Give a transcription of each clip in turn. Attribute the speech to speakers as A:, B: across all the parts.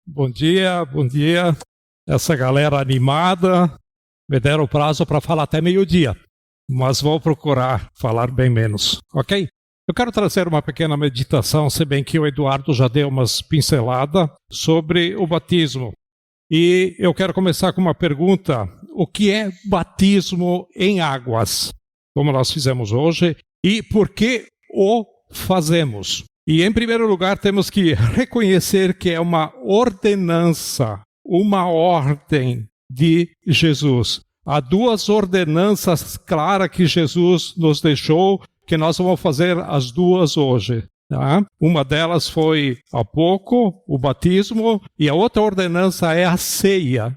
A: Bom dia. Essa galera animada, me deram o prazo para falar até meio-dia, mas vou procurar falar bem menos, ok? Eu quero trazer uma pequena meditação, se bem que o Eduardo já deu umas pinceladas sobre o batismo. E eu quero começar com uma pergunta: o que é batismo em águas? Como nós fizemos hoje, e por que o fazemos? E em primeiro lugar temos que reconhecer que é uma ordenança, uma ordem de Jesus. Há duas ordenanças claras que Jesus nos deixou, que nós vamos fazer as duas hoje. Tá? Uma delas foi há pouco, o batismo, e a outra ordenança é a ceia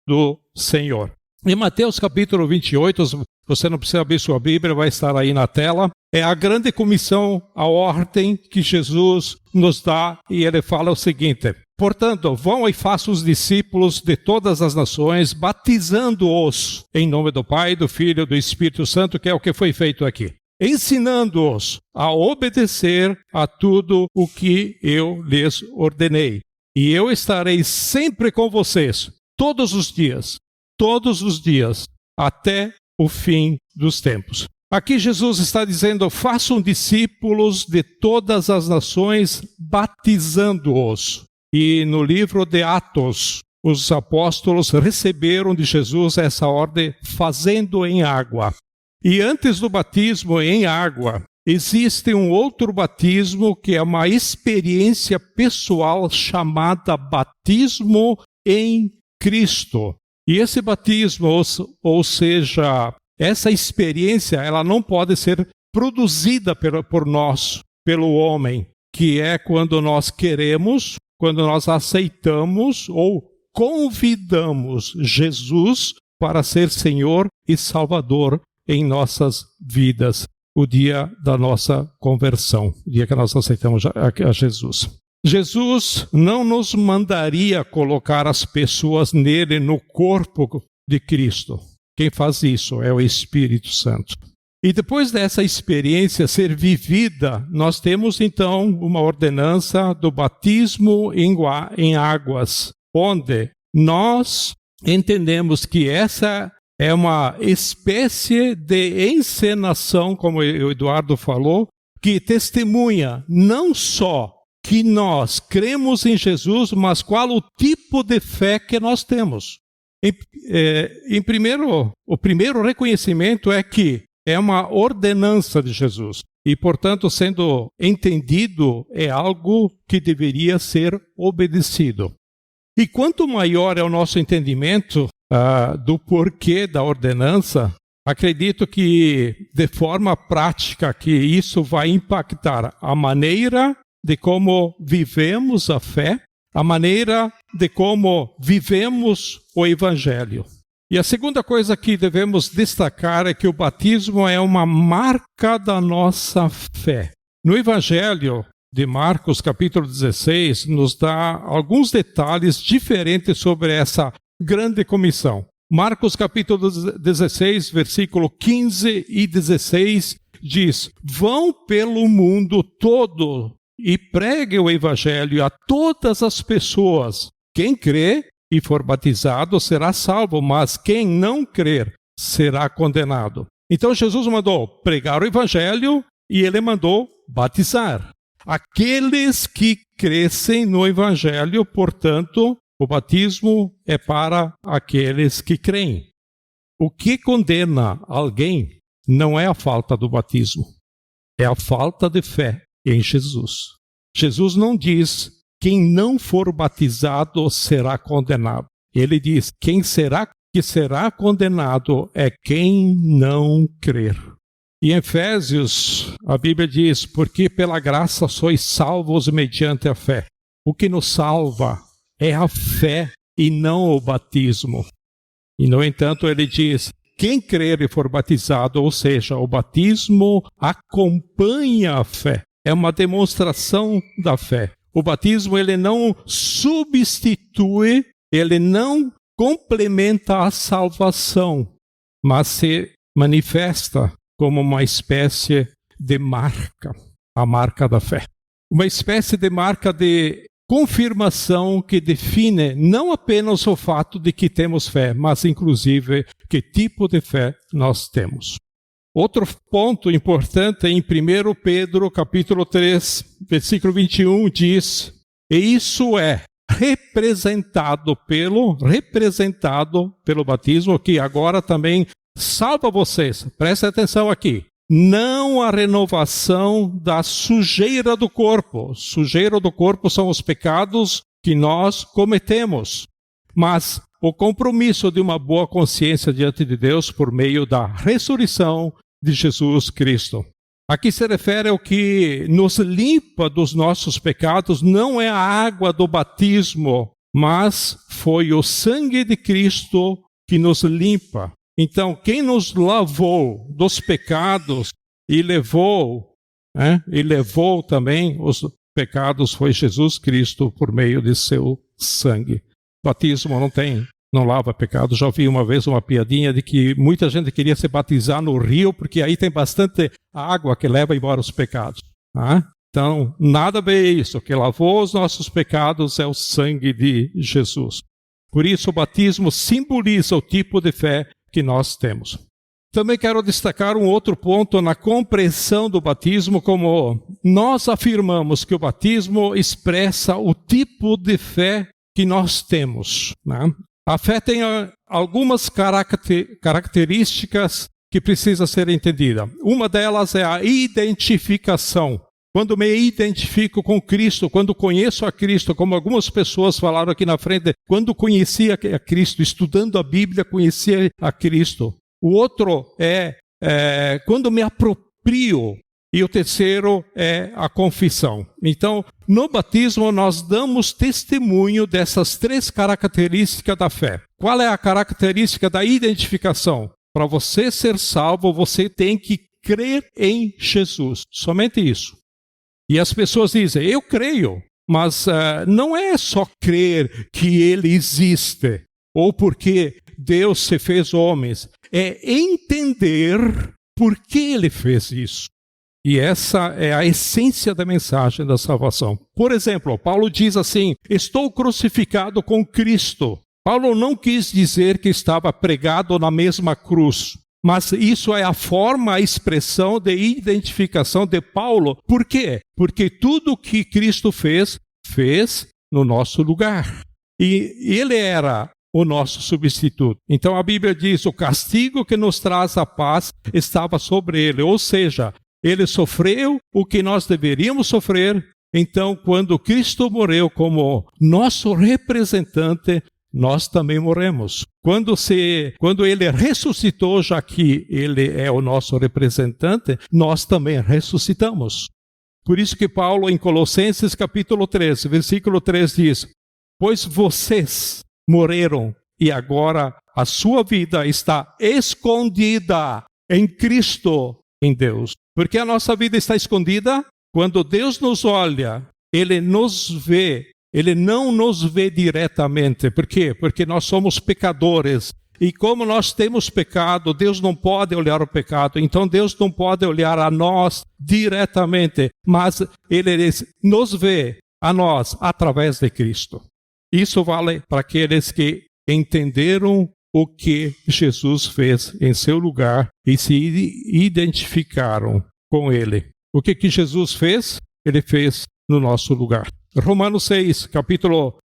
A: do Senhor. Em Mateus capítulo 28, você não precisa abrir sua Bíblia, vai estar aí na tela. É a grande comissão, a ordem que Jesus nos dá, e ele fala o seguinte: portanto, vão e façam os discípulos de todas as nações, batizando-os em nome do Pai, do Filho e do Espírito Santo, que é o que foi feito aqui, ensinando-os a obedecer a tudo o que eu lhes ordenei. E eu estarei sempre com vocês, todos os dias, até o fim dos tempos. Aqui Jesus está dizendo: façam discípulos de todas as nações, batizando-os. E no livro de Atos, os apóstolos receberam de Jesus essa ordem, fazendo em água. E antes do batismo em água, existe um outro batismo que é uma experiência pessoal chamada batismo em Cristo. E esse batismo, ou seja, essa experiência, ela não pode ser produzida por nós, pelo homem, que é quando nós queremos, quando nós aceitamos ou convidamos Jesus para ser Senhor e Salvador em nossas vidas, o dia da nossa conversão, o dia que nós aceitamos a Jesus. Jesus não nos mandaria colocar as pessoas nele, no corpo de Cristo. Quem faz isso é o Espírito Santo. E depois dessa experiência ser vivida, nós temos então uma ordenança do batismo em águas, onde nós entendemos que essa é uma espécie de encenação, como o Eduardo falou, que testemunha não só que nós cremos em Jesus, mas qual o tipo de fé que nós temos. O primeiro reconhecimento é que é uma ordenança de Jesus e, portanto, sendo entendido, é algo que deveria ser obedecido. E quanto maior é o nosso entendimento do porquê da ordenança, acredito que, de forma prática, que isso vai impactar a maneira de como vivemos a fé, a maneira de como vivemos o Evangelho. E a segunda coisa que devemos destacar é que o batismo é uma marca da nossa fé. No Evangelho de Marcos, capítulo 16, nos dá alguns detalhes diferentes sobre essa grande comissão. Marcos, capítulo 16, versículo 15 e 16, diz: vão pelo mundo todo e pregue o Evangelho a todas as pessoas. Quem crê e for batizado será salvo, mas quem não crer será condenado. Então Jesus mandou pregar o Evangelho e ele mandou batizar. Aqueles que crescem no Evangelho, portanto, o batismo é para aqueles que creem. O que condena alguém não é a falta do batismo, é a falta de fé em Jesus. Jesus não diz: quem não for batizado será condenado. Ele diz: quem será condenado é quem não crer. E em Efésios, a Bíblia diz: porque pela graça sois salvos mediante a fé. O que nos salva é a fé e não o batismo. E, no entanto, ele diz: quem crer e for batizado, ou seja, o batismo acompanha a fé. É uma demonstração da fé. O batismo, ele não substitui, ele não complementa a salvação, mas se manifesta como uma espécie de marca, a marca da fé. Uma espécie de marca de confirmação que define não apenas o fato de que temos fé, mas inclusive que tipo de fé nós temos. Outro ponto importante em 1 Pedro, capítulo 3, versículo 21, diz: e isso é representado pelo batismo, que agora também salva vocês. Presta atenção aqui. Não a renovação da sujeira do corpo. Sujeira do corpo são os pecados que nós cometemos, mas o compromisso de uma boa consciência diante de Deus por meio da ressurreição de Jesus Cristo. Aqui se refere ao que nos limpa dos nossos pecados, não é a água do batismo, mas foi o sangue de Cristo que nos limpa. Então, quem nos lavou dos pecados e levou também os pecados foi Jesus Cristo por meio de seu sangue. Batismo não lava pecado. Já ouvi uma vez uma piadinha de que muita gente queria se batizar no rio porque aí tem bastante água que leva embora os pecados. Então, nada a ver isso. O que lavou os nossos pecados é o sangue de Jesus. Por isso, o batismo simboliza o tipo de fé que nós temos. Também quero destacar um outro ponto na compreensão do batismo, como nós afirmamos que o batismo expressa o tipo de fé que nós temos. A fé tem algumas características que precisam ser entendidas. Uma delas é a identificação. Quando me identifico com Cristo, quando conheço a Cristo, como algumas pessoas falaram aqui na frente, quando conhecia a Cristo, estudando a Bíblia, conhecia a Cristo. O outro é quando me aproprio. E o terceiro é a confissão. Então, no batismo, nós damos testemunho dessas três características da fé. Qual é a característica da identificação? Para você ser salvo, você tem que crer em Jesus. Somente isso. E as pessoas dizem, eu creio, mas não é só crer que Ele existe, ou porque Deus se fez homens. É entender por que Ele fez isso. E essa é a essência da mensagem da salvação. Por exemplo, Paulo diz assim, estou crucificado com Cristo. Paulo não quis dizer que estava pregado na mesma cruz. Mas isso é a forma, a expressão de identificação de Paulo. Por quê? Porque tudo que Cristo fez no nosso lugar. E ele era o nosso substituto. Então a Bíblia diz, o castigo que nos traz a paz estava sobre ele. Ou seja, ele sofreu o que nós deveríamos sofrer. Então, quando Cristo morreu como nosso representante, nós também morremos. Quando ele ressuscitou, já que ele é o nosso representante, nós também ressuscitamos. Por isso que Paulo, em Colossenses capítulo 3, versículo 3 diz, pois vocês morreram e agora a sua vida está escondida em Cristo, em Deus. Porque a nossa vida está escondida? Quando Deus nos olha, Ele nos vê. Ele não nos vê diretamente. Por quê? Porque nós somos pecadores. E como nós temos pecado, Deus não pode olhar o pecado. Então Deus não pode olhar a nós diretamente. Mas Ele nos vê a nós através de Cristo. Isso vale para aqueles que entenderam o que Jesus fez em seu lugar e se identificaram com Ele. O que Jesus fez? Ele fez no nosso lugar. Romanos 6, capítulo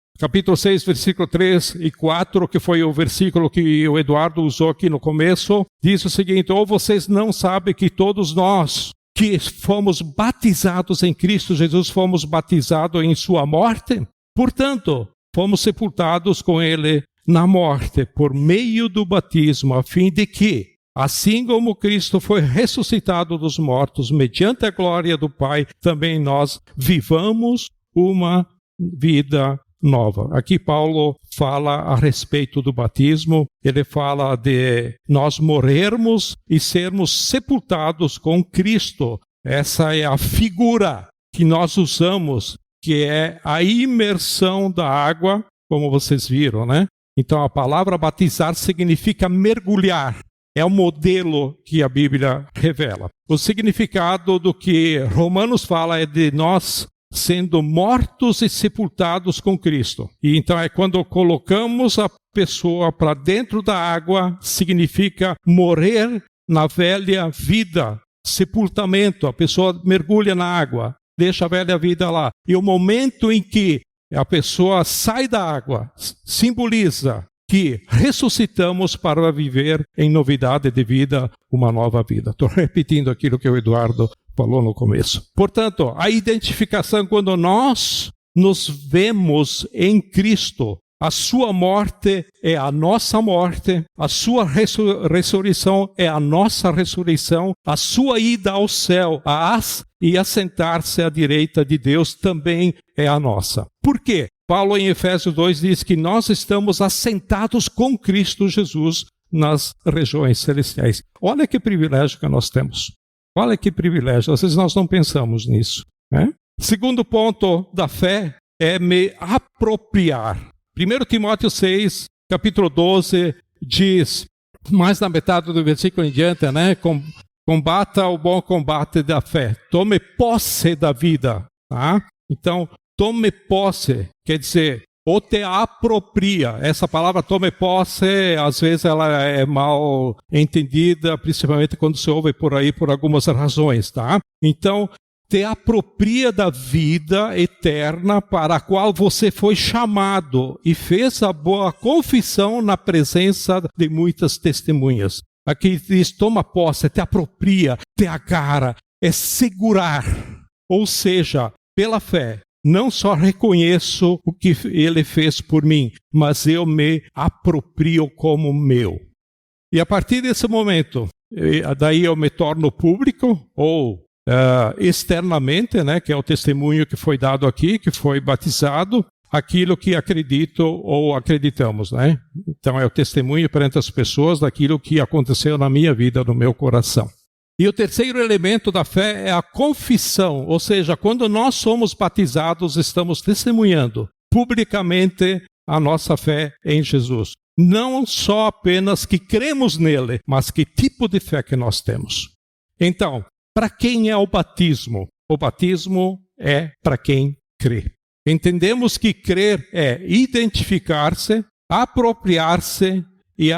A: 6, versículo 3 e 4, que foi o versículo que o Eduardo usou aqui no começo, diz o seguinte, ou vocês não sabem que todos nós que fomos batizados em Cristo Jesus, fomos batizados em sua morte? Portanto, fomos sepultados com Ele na morte, por meio do batismo, a fim de que, assim como Cristo foi ressuscitado dos mortos, mediante a glória do Pai, também nós vivamos uma vida nova. Aqui Paulo fala a respeito do batismo, ele fala de nós morrermos e sermos sepultados com Cristo. Essa é a figura que nós usamos, que é a imersão da água, como vocês viram, né? Então a palavra batizar significa mergulhar. É o modelo que a Bíblia revela. O significado do que Romanos fala é de nós sendo mortos e sepultados com Cristo. E então é quando colocamos a pessoa para dentro da água, significa morrer na velha vida, sepultamento. A pessoa mergulha na água, deixa a velha vida lá. E o momento em que a pessoa sai da água simboliza que ressuscitamos para viver em novidade de vida, uma nova vida. Estou repetindo aquilo que o Eduardo falou no começo. Portanto, a identificação, quando nós nos vemos em Cristo, a sua morte é a nossa morte, a sua ressurreição é a nossa ressurreição, a sua ida ao céu e assentar-se à direita de Deus também é a nossa. Por quê? Paulo em Efésios 2 diz que nós estamos assentados com Cristo Jesus nas regiões celestiais. Olha que privilégio que nós temos. Olha que privilégio. Às vezes nós não pensamos nisso, né? Segundo ponto da fé é me apropriar. 1 Timóteo 6, capítulo 12, diz, mais na metade do versículo em diante, né? Combata o bom combate da fé. Tome posse da vida, tá? Então, tome posse, quer dizer, ou te apropria. Essa palavra tome posse, às vezes ela é mal entendida, principalmente quando se ouve por aí por algumas razões, tá? Então, te apropria da vida eterna para a qual você foi chamado e fez a boa confissão na presença de muitas testemunhas. Aqui diz, toma posse, te apropria, te agarra, é segurar. Ou seja, pela fé, não só reconheço o que ele fez por mim, mas eu me aproprio como meu. E a partir desse momento, daí eu me torno público ou externamente, né, que é o testemunho que foi dado aqui, que foi batizado, aquilo que acredito ou acreditamos, né? Então é o testemunho perante as pessoas daquilo que aconteceu na minha vida, no meu coração. E o terceiro elemento da fé é a confissão, ou seja, quando nós somos batizados, estamos testemunhando publicamente a nossa fé em Jesus. Não só apenas que cremos nele, mas que tipo de fé que nós temos. Então, para quem é o batismo? O batismo é para quem crê. Entendemos que crer é identificar-se, apropriar-se e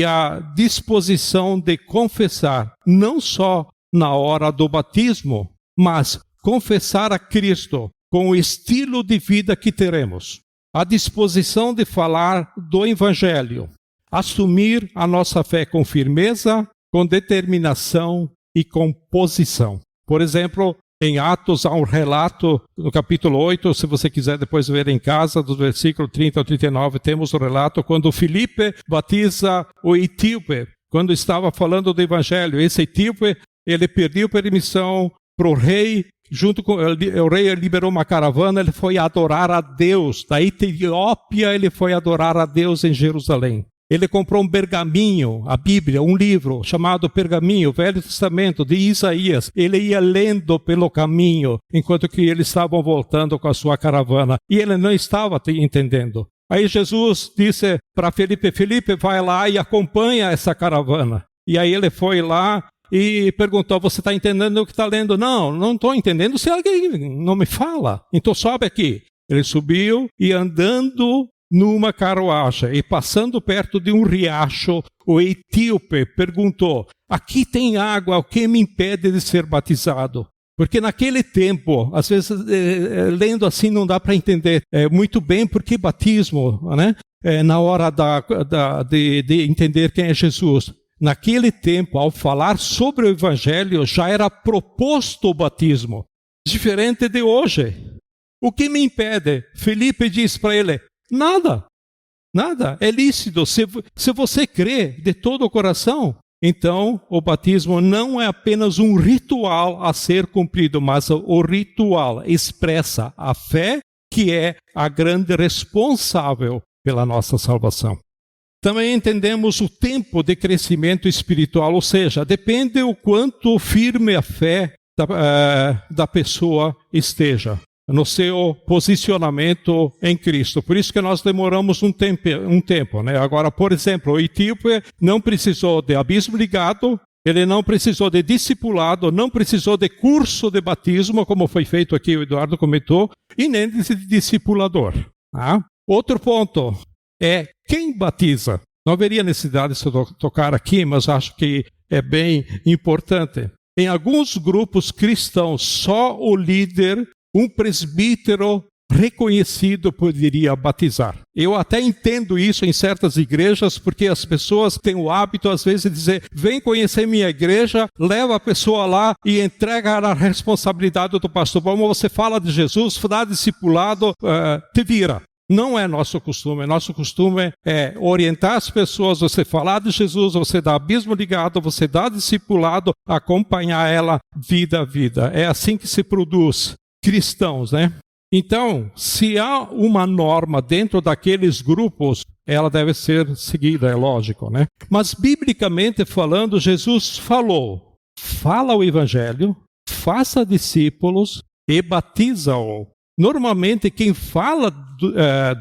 A: a disposição de confessar, não só na hora do batismo, mas confessar a Cristo com o estilo de vida que teremos. A disposição de falar do Evangelho, assumir a nossa fé com firmeza, com determinação e com posição. Por exemplo, em Atos há um relato, no capítulo 8, se você quiser depois ver em casa, do versículo 30 ao 39, temos o relato quando Filipe batiza o etíope, quando estava falando do Evangelho. Esse etíope, ele pediu permissão para o rei, junto com o rei liberou uma caravana, ele foi adorar a Deus. Da Etiópia ele foi adorar a Deus em Jerusalém. Ele comprou um pergaminho, a Bíblia, um livro chamado Pergaminho, Velho Testamento, de Isaías. Ele ia lendo pelo caminho, enquanto que eles estavam voltando com a sua caravana. E ele não estava entendendo. Aí Jesus disse para Felipe, Felipe, vai lá e acompanha essa caravana. E aí ele foi lá e perguntou, você está entendendo o que está lendo? Não estou entendendo, se alguém não me fala. Então sobe aqui. Ele subiu e andando numa carruagem e passando perto de um riacho, o etíope perguntou, aqui tem água, o que me impede de ser batizado? Porque naquele tempo, às vezes lendo assim não dá para entender muito bem por que batismo, né? Na hora de entender quem é Jesus. Naquele tempo, ao falar sobre o Evangelho, já era proposto o batismo, diferente de hoje. O que me impede? Felipe diz para ele, nada, é lícito. Se você crê de todo o coração, então o batismo não é apenas um ritual a ser cumprido, mas o ritual expressa a fé que é a grande responsável pela nossa salvação. Também entendemos o tempo de crescimento espiritual, ou seja, depende o quanto firme a fé da pessoa esteja no seu posicionamento em Cristo. Por isso que nós demoramos um tempo, né? Agora, por exemplo, o etíope não precisou de abismo ligado, Ele não precisou de discipulado, não precisou de curso de batismo, como foi feito aqui, o Eduardo comentou, e nem de discipulador. Tá? Outro ponto é quem batiza. Não haveria necessidade de tocar aqui, mas acho que é bem importante. Em alguns grupos cristãos, só o líder, um presbítero reconhecido, poderia batizar. Eu até entendo isso em certas igrejas, porque as pessoas têm o hábito, às vezes, de dizer: vem conhecer minha igreja, leva a pessoa lá e entrega a responsabilidade do pastor. Como você fala de Jesus, dá discipulado, te vira. Não é nosso costume. Nosso costume é orientar as pessoas, você falar de Jesus, você dá abismo ligado, você dá discipulado, acompanhar ela vida a vida. É assim que se produz cristãos, né? Então, se há uma norma dentro daqueles grupos, ela deve ser seguida, é lógico, né? Mas, biblicamente falando, Jesus falou: fala o evangelho, faça discípulos e batiza-o. Normalmente, quem fala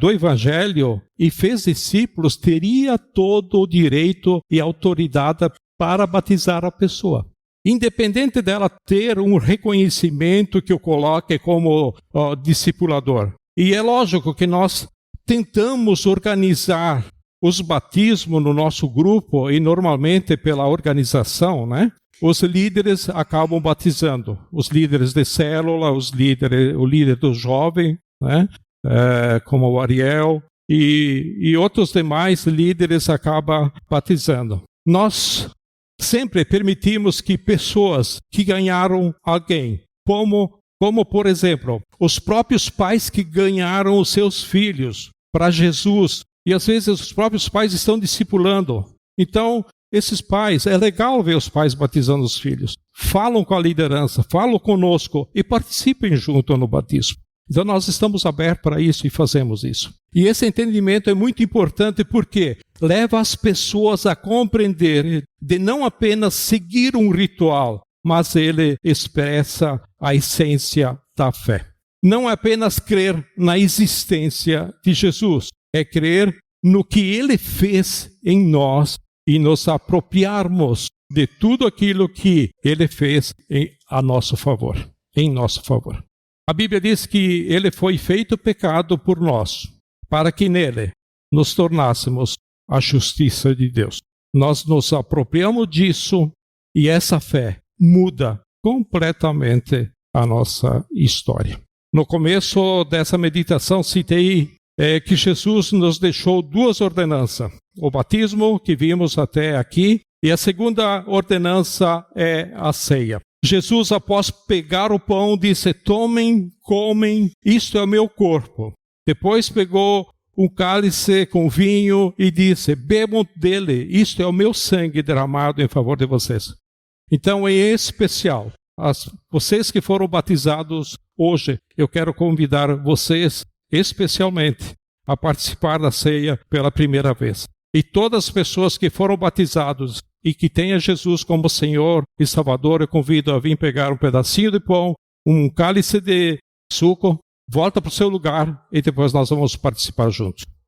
A: do evangelho e fez discípulos teria todo o direito e autoridade para batizar a pessoa. Independente dela ter um reconhecimento que o coloque como discipulador. E é lógico que nós tentamos organizar os batismos no nosso grupo, e normalmente pela organização, né? Os líderes acabam batizando. Os líderes de célula, o líder do jovem, né? Como o Ariel, e outros demais líderes acabam batizando. Nós sempre permitimos que pessoas que ganharam alguém, como por exemplo, os próprios pais que ganharam os seus filhos para Jesus, e às vezes os próprios pais estão discipulando. Então, esses pais, é legal ver os pais batizando os filhos. Falam com a liderança, falam conosco e participem junto no batismo. Então nós estamos abertos para isso e fazemos isso. E esse entendimento é muito importante porque leva as pessoas a compreender de não apenas seguir um ritual, mas ele expressa a essência da fé. Não é apenas crer na existência de Jesus, é crer no que ele fez em nós e nos apropriarmos de tudo aquilo que ele fez a nosso favor, em nosso favor. A Bíblia diz que ele foi feito pecado por nós, para que nele nos tornássemos a justiça de Deus. Nós nos apropriamos disso e essa fé muda completamente a nossa história. No começo dessa meditação citei que Jesus nos deixou duas ordenanças. O batismo, que vimos até aqui, e a segunda ordenança é a ceia. Jesus, após pegar o pão, disse: tomem, comem, isto é o meu corpo. Depois pegou um cálice com vinho e disse: bebam dele, isto é o meu sangue derramado em favor de vocês. Então, em especial, vocês que foram batizados hoje, eu quero convidar vocês, especialmente, a participar da ceia pela primeira vez. E todas as pessoas que foram batizados e que tenham Jesus como Senhor e Salvador, eu convido a vir pegar um pedacinho de pão, um cálice de suco, volta para o seu lugar e depois nós vamos participar juntos.